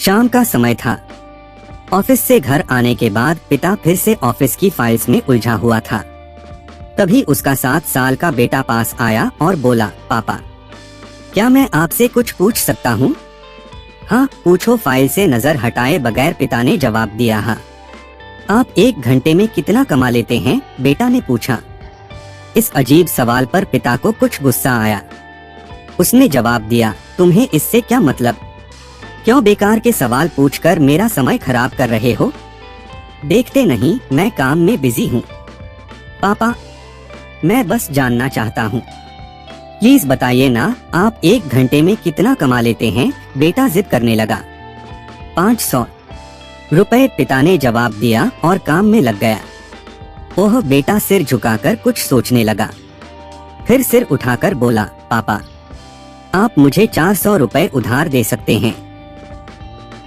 शाम का समय था। ऑफिस से घर आने के बाद पिता फिर से ऑफिस की फाइल्स में उलझा हुआ था। तभी उसका 7 साल का बेटा पास आया और बोला, पापा क्या मैं आपसे कुछ पूछ सकता हूँ? हाँ पूछो, फाइल से नजर हटाए बगैर पिता ने जवाब दिया। हाँ। आप 1 घंटे में कितना कमा लेते हैं? बेटा ने पूछा। इस अजीब सवाल पर पिता को कुछ गुस्सा आया। उसने जवाब दिया, तुम्हें इससे क्या मतलब? क्यों बेकार के सवाल पूछकर मेरा समय खराब कर रहे हो? देखते नहीं मैं काम में बिजी हूँ। पापा मैं बस जानना चाहता हूँ, प्लीज बताइए ना, आप 1 घंटे में कितना कमा लेते हैं? बेटा जिद करने लगा। 500 रुपए, पिता ने जवाब दिया और काम में लग गया। ओह, बेटा सिर झुकाकर कुछ सोचने लगा, फिर सिर उठाकर बोला, पापा आप मुझे 400 रुपए उधार दे सकते हैं?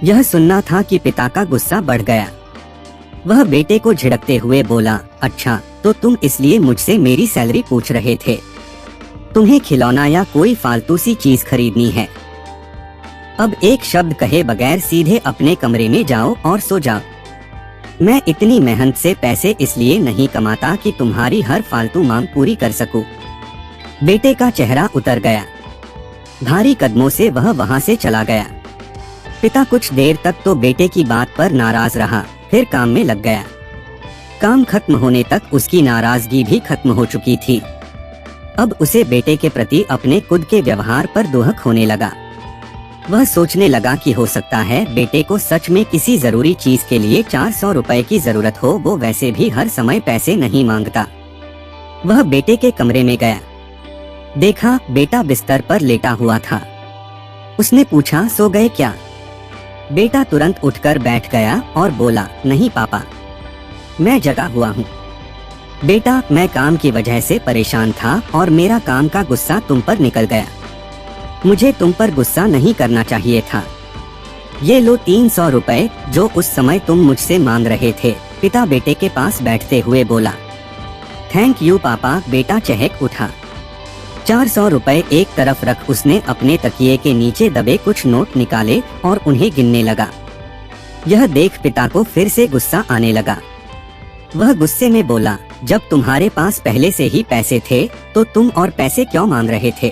यह सुनना था कि पिता का गुस्सा बढ़ गया। वह बेटे को झिड़कते हुए बोला, अच्छा तो तुम इसलिए मुझसे मेरी सैलरी पूछ रहे थे? तुम्हें खिलौना या कोई फालतू सी चीज खरीदनी है? अब एक शब्द कहे बगैर सीधे अपने कमरे में जाओ और सो जाओ। मैं इतनी मेहनत से पैसे इसलिए नहीं कमाता कि तुम्हारी हर फालतू मांग पूरी कर सकूं। बेटे का चेहरा उतर गया। भारी कदमों से वह वहां से चला गया। पिता कुछ देर तक तो बेटे की बात पर नाराज रहा, फिर काम में लग गया। काम खत्म होने तक उसकी नाराजगी भी खत्म हो चुकी थी। अब उसे बेटे के प्रति अपने खुद के व्यवहार पर दुहक होने लगा। वह सोचने लगा कि हो सकता है बेटे को सच में किसी जरूरी चीज के लिए 400 रुपए की जरूरत हो, वो वैसे भी हर समय पैसे नहीं मांगता। वह बेटे के कमरे में गया, देखा बेटा बिस्तर पर लेटा हुआ था। उसने पूछा, सो गए क्या? बेटा तुरंत उठकर बैठ गया और बोला, नहीं पापा मैं जगा हुआ हूँ। बेटा मैं काम की वजह से परेशान था और मेरा काम का गुस्सा तुम पर निकल गया। मुझे तुम पर गुस्सा नहीं करना चाहिए था। ये लो 300 रुपए जो उस समय तुम मुझसे मांग रहे थे। पिता बेटे के पास बैठते हुए बोला। थैंक यू पापा, बेटा चहक उठा। 400 रुपए एक तरफ रख उसने अपने तकिए के नीचे दबे कुछ नोट निकाले और उन्हें गिनने लगा। यह देख पिता को फिर से गुस्सा आने लगा। वह गुस्से में बोला, जब तुम्हारे पास पहले से ही पैसे थे तो तुम और पैसे क्यों मांग रहे थे?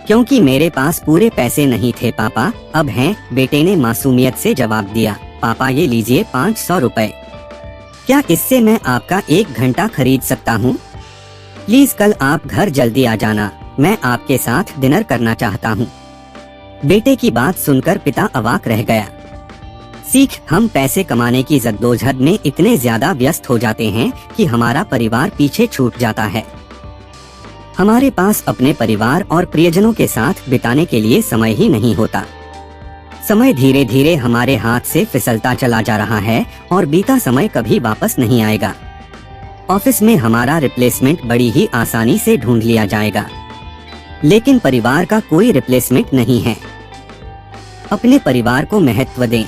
क्योंकि मेरे पास पूरे पैसे नहीं थे पापा, अब हैं, बेटे ने मासूमियत से जवाब दिया। पापा ये लीजिए 500 रुपए। क्या इससे मैं आपका 1 घंटा खरीद सकता हूँ? प्लीज कल आप घर जल्दी आ जाना, मैं आपके साथ डिनर करना चाहता हूँ। बेटे की बात सुनकर पिता अवाक रह गया। सीख, हम पैसे कमाने की जद्दोजहद में इतने ज्यादा व्यस्त हो जाते हैं कि हमारा परिवार पीछे छूट जाता है। हमारे पास अपने परिवार और प्रियजनों के साथ बिताने के लिए समय ही नहीं होता। समय धीरे धीरे हमारे हाथ से फिसलता चला जा रहा है और बीता समय कभी वापस नहीं आएगा। ऑफिस में हमारा रिप्लेसमेंट बड़ी ही आसानी से ढूंढ लिया जाएगा, लेकिन परिवार का कोई रिप्लेसमेंट नहीं है। अपने परिवार को महत्व दें।